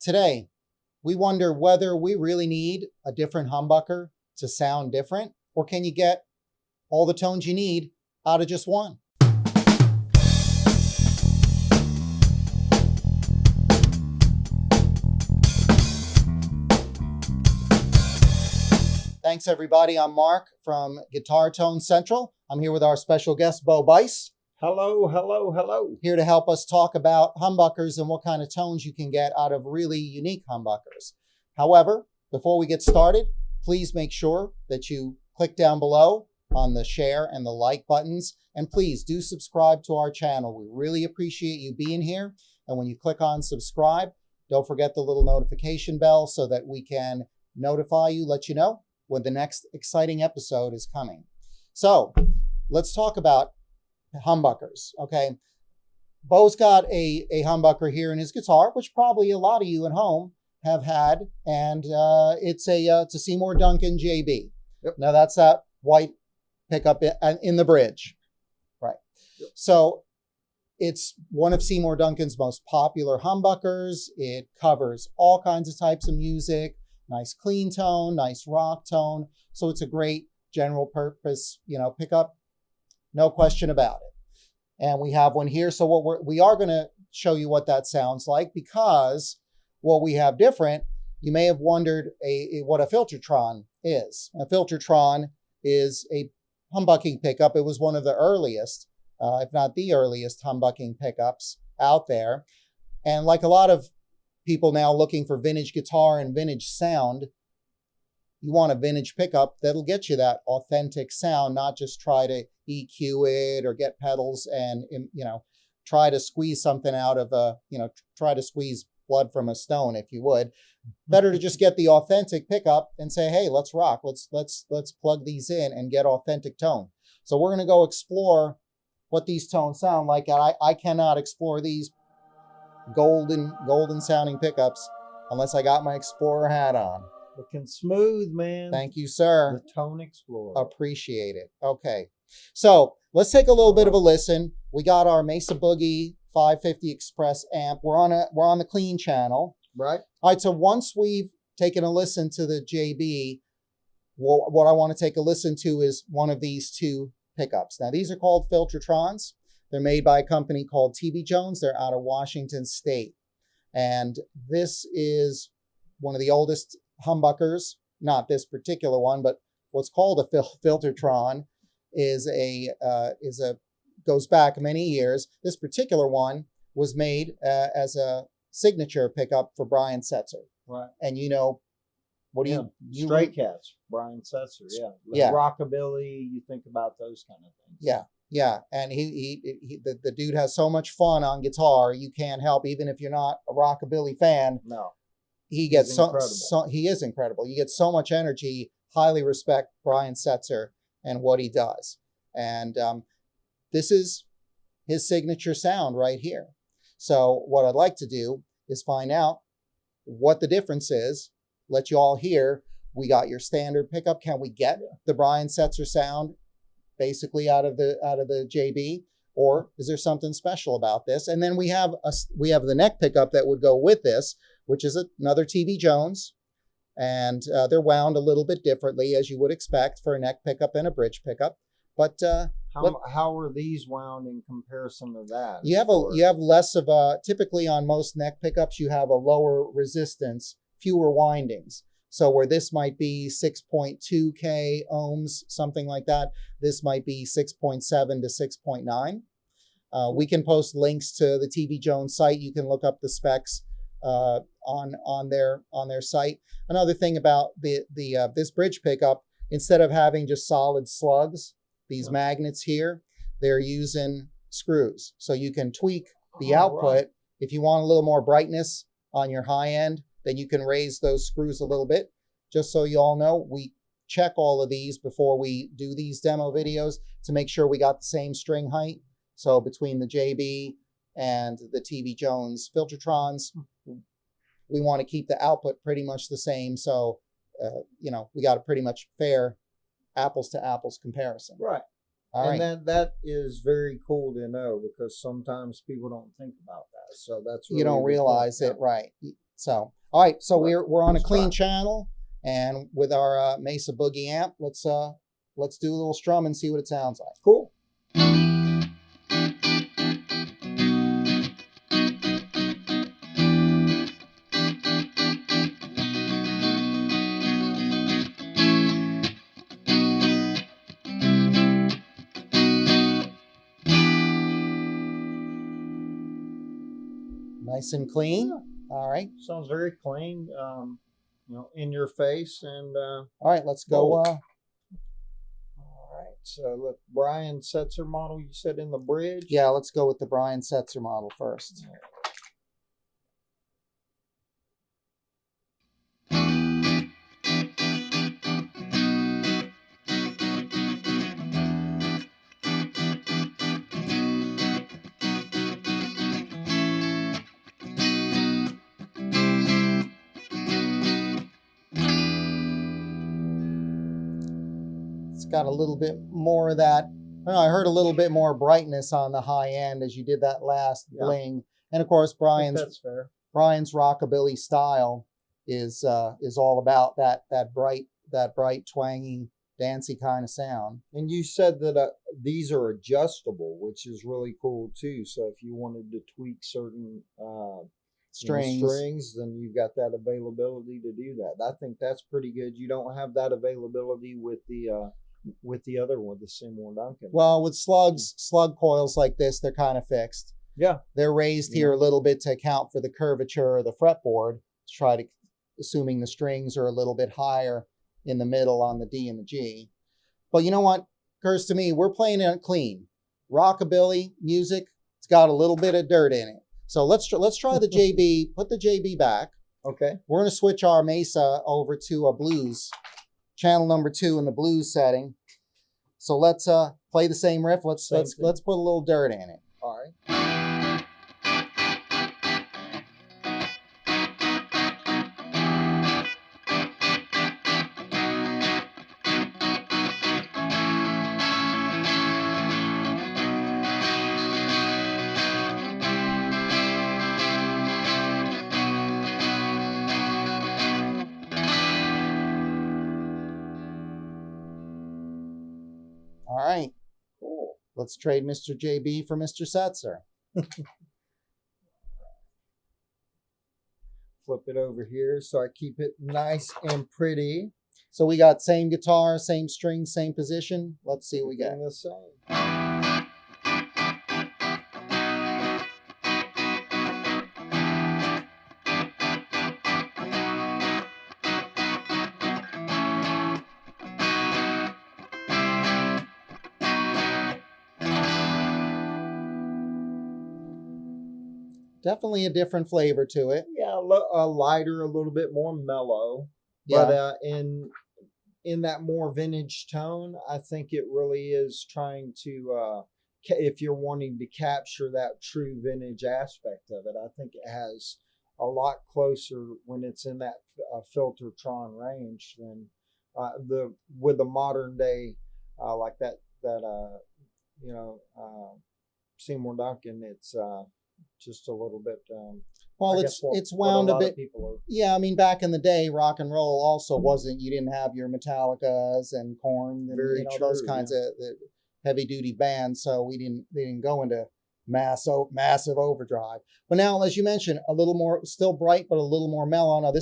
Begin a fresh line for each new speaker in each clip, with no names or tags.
Today, we wonder whether we really need a different humbucker to sound different, or can you get all the tones you need out of just one? Thanks, everybody. I'm Mark from Guitar Tone Central. I'm here with our special guest, Bo Bice.
Hello, hello, hello.
Here to help us talk about humbuckers and what kind of tones you can get out of really unique humbuckers. However, before we get started, please make sure that you click down below on the share and the like buttons. And please do subscribe to our channel. We really appreciate you being here. And when you click on subscribe, don't forget the little notification bell so that we can notify you, let you know when the next exciting episode is coming. So let's talk about humbuckers. Okay, Bo's got a humbucker here in his guitar, which probably a lot of you at home have had, and it's a Seymour Duncan JB.
Yep.
Now that's that white pickup in the bridge, right?
Yep.
So it's one of Seymour Duncan's most popular humbuckers. It covers all kinds of types of music, nice clean tone, nice rock tone. So it's a great general purpose, pickup. No question about it. And we have one here. So what we are going to show you what that sounds like, because what we have different, you may have wondered what a Filtertron is. A Filtertron is a humbucking pickup. It was one of the earliest, if not the earliest humbucking pickups out there. And like a lot of people now looking for vintage guitar and vintage sound, you want a vintage pickup that'll get you that authentic sound, not just try to EQ it or get pedals and, try to squeeze something out of try to squeeze blood from a stone, if you would. Better to just get the authentic pickup and say, hey, let's rock. Let's plug these in and get authentic tone. So we're going to go explore what these tones sound like. I cannot explore these golden sounding pickups unless I got my Explorer hat on.
Looking smooth, man.
Thank you, sir.
The Tone Explorer.
Appreciate it. Okay. So let's take a little bit of a listen. We got our Mesa Boogie 550 Express amp. We're on the clean channel.
Right.
All right. So once we've taken a listen to the JB, what I want to take a listen to is one of these two pickups. Now, these are called Filtertrons. They're made by a company called TV Jones. They're out of Washington State. And this is one of the oldest humbuckers, not this particular one, but what's called a Filtertron goes back many years. This particular one was made as a signature pickup for Brian Setzer.
Right.
And what do you
Stray Cats, Brian Setzer, yeah.
Yeah.
Rockabilly, you think about those kind of things.
Yeah. Yeah, and the dude has so much fun on guitar, you can't help, even if you're not a rockabilly fan.
No.
He gets he is incredible. You get so much energy. Highly respect Brian Setzer and what he does. And this is his signature sound right here. So what I'd like to do is find out what the difference is. Let you all hear. We got your standard pickup. Can we get the Brian Setzer sound basically out of the JB, or is there something special about this? And then we have the neck pickup that would go with this, which is another TV Jones, and they're wound a little bit differently, as you would expect for a neck pickup and a bridge pickup. But
how are these wound in comparison to that?
You have less of a, typically on most neck pickups you have a lower resistance, fewer windings. So where this might be 6.2K ohms, something like that, this might be 6.7 to 6.9. We can post links to the TV Jones site. You can look up the specs on their site. Another thing about this bridge pickup, instead of having just solid slugs, these magnets here, they're using screws. So you can tweak the output. Right. If you want a little more brightness on your high end, then you can raise those screws a little bit. Just so you all know, we check all of these before we do these demo videos to make sure we got the same string height. So between the JB and the TV Jones Filtertrons, we want to keep the output pretty much the same. So, we got a pretty much fair apples to apples comparison.
Right.
All
and
right.
that is very cool to know, because sometimes people don't think about that. So that's really
you don't realize it, right? So, All right, so we're on a
Let's
clean
try.
channel, and with our Mesa Boogie amp, let's do a little strum and see what it sounds like.
Cool.
Nice and clean. All right.
Sounds very clean. In your face, and
All right, let's go.
all right. So look, Brian Setzer model. You said in the bridge.
Yeah, let's go with the Brian Setzer model first. It's got a little bit more of that. I don't know, I heard a little bit more brightness on the high end as you did that last bling. And of course,
That's fair.
Brian's rockabilly style is all about that bright, twangy, dancey kind of sound.
And you said that these are adjustable, which is really cool too. So if you wanted to tweak certain strings, then you've got that availability to do that. I think that's pretty good. You don't have that availability with the other one, the Seymour Duncan.
Well, with slug coils like this, they're kind of fixed.
Yeah.
They're raised here a little bit to account for the curvature of the fretboard, assuming the strings are a little bit higher in the middle on the D and the G. But you know what occurs to me? We're playing it clean. Rockabilly music, it's got a little bit of dirt in it. So let's try the JB, put the JB back.
Okay.
We're going to switch our Mesa over to a blues, channel number 2 in the blues setting. So let's play the same riff. Let's put a little dirt in it.
All right.
All right.
Cool.
Let's trade Mr. JB for Mr. Setzer.
Flip it over here so I keep it nice and pretty.
So we got same guitar, same string, same position. Let's see what we got.
The same.
Definitely a different flavor to it.
Yeah, a lighter, a little bit more mellow.
Yeah.
But in that more vintage tone, I think it really is trying to, if you're wanting to capture that true vintage aspect of it, I think it has a lot closer when it's in that Filtertron range than with the modern day like that Seymour Duncan. It's just a little bit.
Well, it's wound a bit. Yeah, I mean, back in the day, rock and roll also wasn't. You didn't have your Metallicas and Korn and those kinds of heavy duty bands. So they didn't go into massive overdrive. But now, as you mentioned, a little more, still bright, but a little more mellow. Now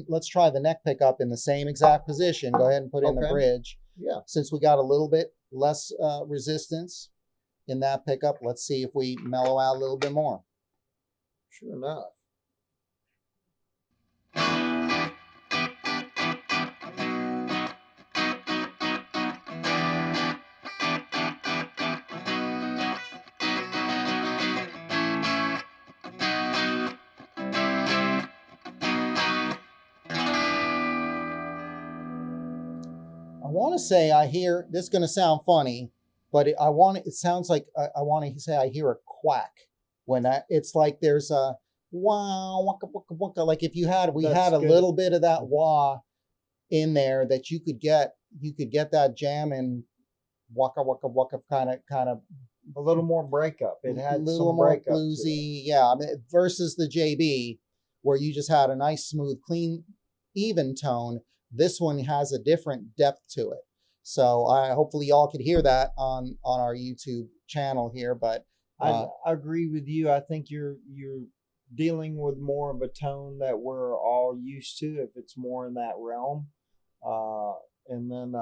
let's try the neck pickup in the same exact position. Go ahead and put in the bridge.
Yeah.
Since we got a little bit less resistance in that pickup, let's see if we mellow out a little bit more.
Sure enough.
I want to say I hear, this is going to sound funny, but it sounds like I want to say I hear a quack when it's like there's a wah, waka, waka, waka. Like if we had a little bit of that wah in there that you could get that jamming waka, waka, waka kind of
a little more breakup. It had
a little
some
more
breakup
bluesy, yeah. I mean, versus the JB, where you just had a nice, smooth, clean, even tone. This one has a different depth to it. So hopefully y'all could hear that on our YouTube channel here. But
I agree with you. I think you're dealing with more of a tone that we're all used to, if it's more in that realm. And then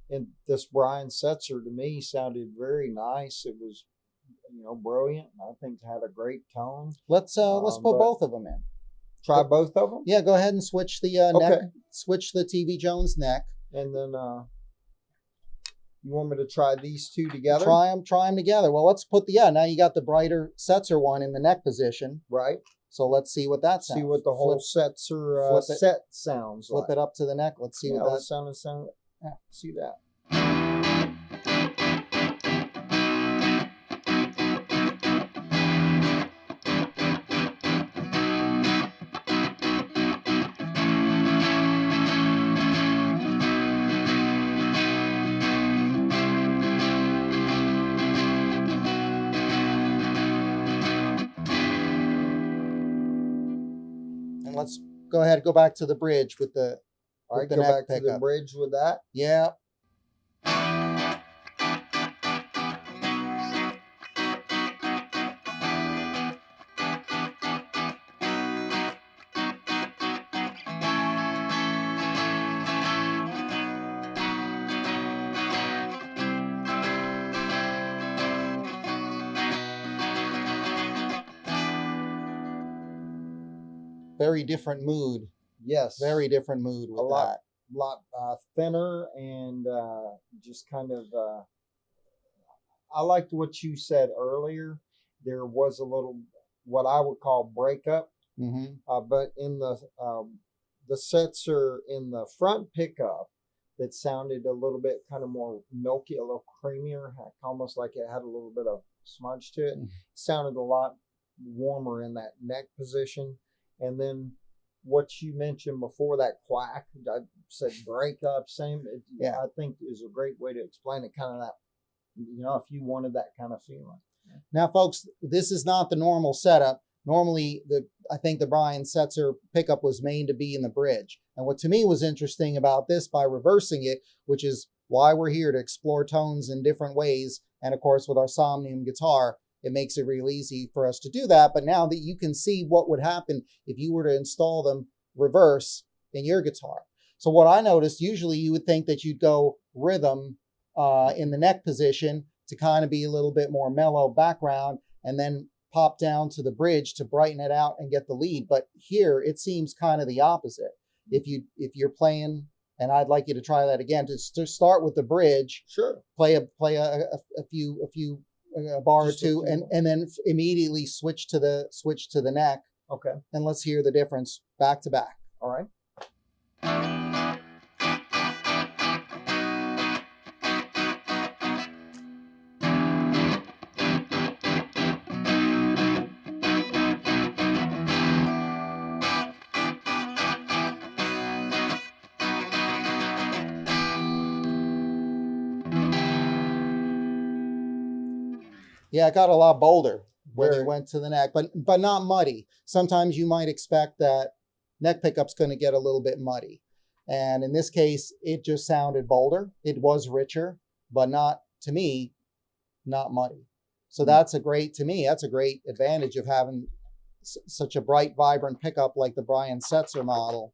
and this Brian Setzer to me sounded very nice. It was, brilliant. I think it had a great tone.
Let's put both of them in.
Try both of them?
Yeah, go ahead and switch the neck. Switch the TV Jones neck.
And then you want me to try these two together?
Try them together. Well, let's put now you got the brighter Setzer one in the neck position.
Right.
So let's see what that sounds.
See what the whole Setzer set sounds like.
Flip it up to the neck. Let's see what that
sounds. Yeah, see that.
And let's go back to the bridge with the
All right, go back to the bridge with that.
Yeah. Very different mood.
Yes.
Very different mood with that.
A lot thinner and just kind of, I liked what you said earlier. There was a little, what I would call breakup.
Mm-hmm.
But in the Setzer in the front pickup, that sounded a little bit kind of more milky, a little creamier, almost like it had a little bit of smudge to it. Mm-hmm. Sounded a lot warmer in that neck position. And then what you mentioned before, that quack, I said breakup, same. Yeah, I think is a great way to explain it. Kind of that, if you wanted that kind of feeling.
Now, folks, this is not the normal setup. Normally, I think the Brian Setzer pickup was made to be in the bridge. And what to me was interesting about this, by reversing it, which is why we're here to explore tones in different ways, and of course with our Somnium guitar, it makes it real easy for us to do that. But now that you can see what would happen if you were to install them reverse in your guitar. So what I noticed, usually you would think that you'd go rhythm in the neck position to kind of be a little bit more mellow background, and then pop down to the bridge to brighten it out and get the lead. But here it seems kind of the opposite. If you're playing, and I'd like you to try that again, to start with the bridge.
Sure.
Play a few a bar or two, and then immediately switch to the neck.
Okay.
And let's hear the difference back to back.
All right.
Yeah, it got a lot bolder when you went to the neck, but not muddy. Sometimes you might expect that neck pickup's going to get a little bit muddy. And in this case, it just sounded bolder. It was richer, but not, to me, not muddy. So that's a great advantage of having such a bright, vibrant pickup like the Brian Setzer model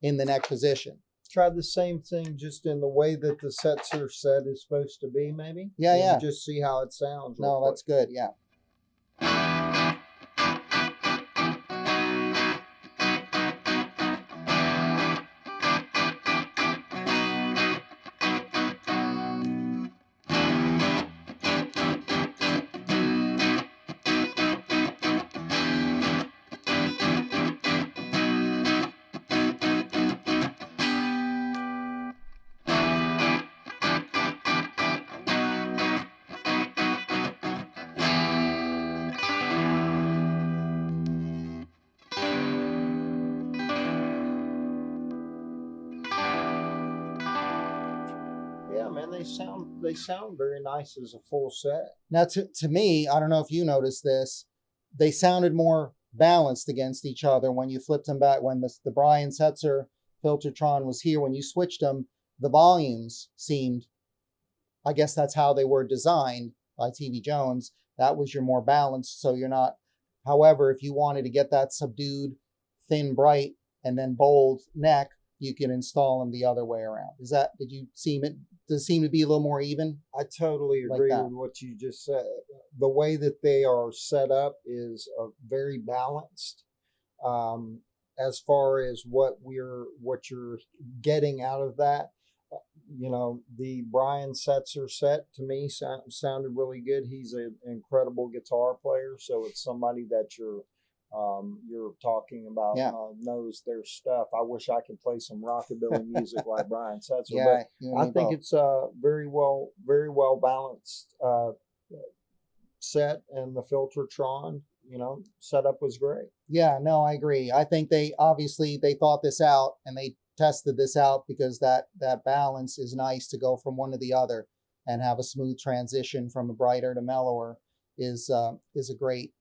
in the neck position.
Try the same thing just in the way that the Setzer set is supposed to be, maybe?
Yeah.
Just see how it sounds.
No, that's good, yeah.
Yeah, man, they sound very nice as a full set.
Now, to me, I don't know if you noticed this, they sounded more balanced against each other when you flipped them back. When the Brian Setzer Filtertron was here, when you switched them, the volumes seemed, I guess that's how they were designed by TV Jones. That was your more balanced, so you're not. However, if you wanted to get that subdued, thin, bright, and then bold neck, you can install them the other way around. Did you seem it? Does it seem to be a little more even?
I totally agree with what you just said. The way that they are set up is very balanced. As far as what you're getting out of that, the Brian Setzer set to me sounded really good. He's an incredible guitar player, so it's somebody that you're talking about, knows their stuff. I wish I could play some rockabilly music like Brian Setzer, but I think it's a very well balanced set, and the Filtertron, setup was great.
Yeah, no, I agree. I think they thought this out, and they tested this out because that balance is nice to go from one to the other and have a smooth transition from a brighter to mellower is a great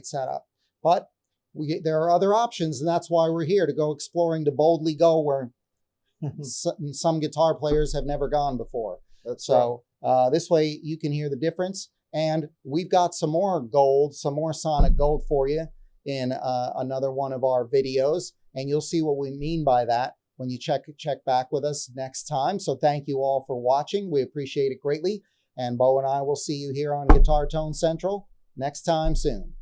setup. But there are other options, and that's why we're here, to go exploring, to boldly go where some guitar players have never gone before. This way you can hear the difference. And we've got some more sonic gold for you in another one of our videos, and you'll see what we mean by that when you check back with us next time. So thank you all for watching. We appreciate it greatly. And Bo and I will see you here on Guitar Tone Central next time soon.